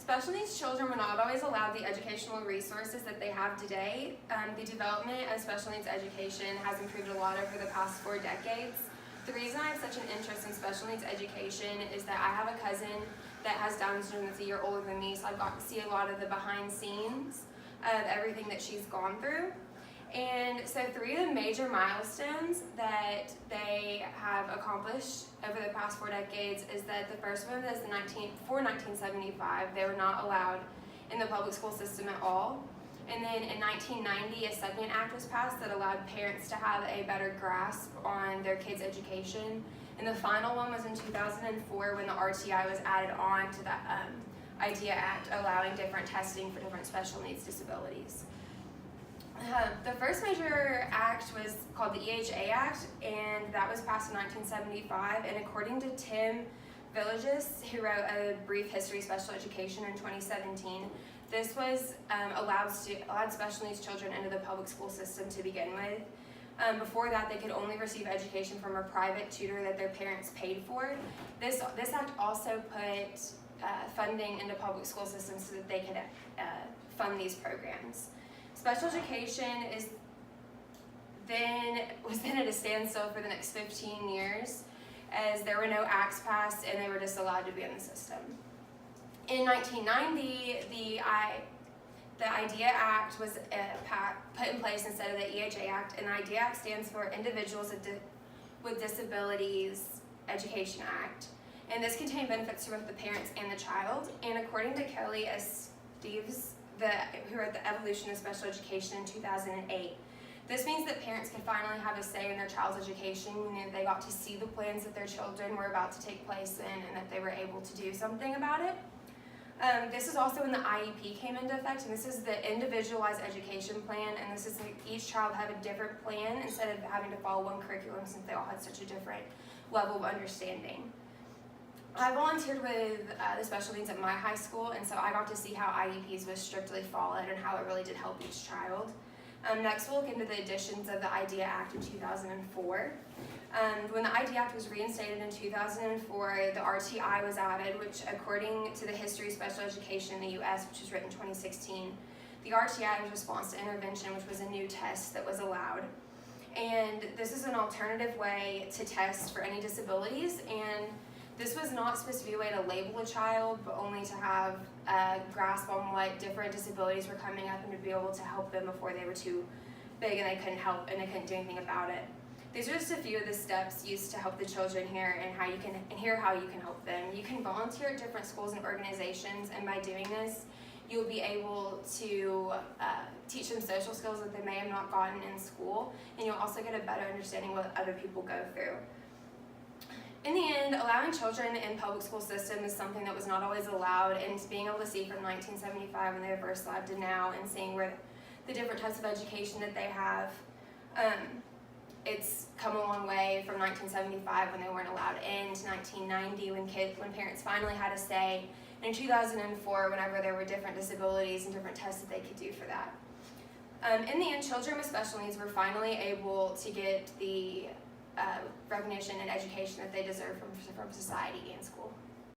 Special needs children were not always allowed the educational resources that they have today. The development of special needs education has improved a lot over the past 4 decades. The reason I have such an interest in special needs education is that I have a cousin that has Down syndrome that's a year older than me, so I've got to see a lot of the behind scenes of everything that she's gone through. And so 3 of the major milestones that they have accomplished over the past 4 decades is that the first one is before 1975, they were not allowed in the public school system at all. And then in 1990, a second act was passed that allowed parents to have a better grasp on their kids' education. And the final one was in 2004 when the RTI was added on to that IDEA Act, allowing different testing for different special needs disabilities. The first major act was called the EHA Act, and that was passed in 1975. And according to Tim Villages, who wrote A Brief History of Special Education in 2017, this was allowed special needs children into the public school system to begin with. Before that, they could only receive education from a private tutor that their parents paid for. This act also put funding into public school systems so that they could fund these programs. Special education was then at a standstill for the next 15 years as there were no acts passed and they were just allowed to be in the system. In 1990, the IDEA Act was put in place instead of the EHA Act, and the IDEA Act stands for Individuals with Disabilities Education Act. And this contained benefits to both the parents and the child. And according to Kelly S. Steeves, who wrote The Evolution of Special Education in 2008, this means that parents can finally have a say in their child's education. They got to see the plans that their children were about to take place in and that they were able to do something about it. This is also when the IEP came into effect, and this is the Individualized Education Plan, and this is each child have a different plan instead of having to follow one curriculum since they all had such a different level of understanding. I volunteered with the special needs at my high school, and so I got to see how IEPs was strictly followed and how it really did help each child. Next, we'll look into the additions of the IDEA Act in 2004. When the IDEA Act was reinstated in 2004, the RTI was added, which according to the History of Special Education in the U.S., which was written in 2016, the RTI was response to intervention, which was a new test that was allowed. And this is an alternative way to test for any disabilities, and this was not supposed to be a way to label a child, but only to have a grasp on what different disabilities were coming up and to be able to help them before they were too big and they couldn't help and they couldn't do anything about it. These are just a few of the steps used to help the children here and how you can help them. You can volunteer at different schools and organizations, and by doing this, you'll be able to teach them social skills that they may have not gotten in school, and you'll also get a better understanding of what other people go through. In the end, allowing children in public school system is something that was not always allowed, and being able to see from 1975 when they were first allowed to now and seeing where the different types of education that they have, it's come a long way from 1975 when they weren't allowed in to 1990 when parents finally had a say, and in 2004 whenever there were different disabilities and different tests that they could do for that. In the end, children with special needs were finally able to get the recognition and education that they deserve from society and school.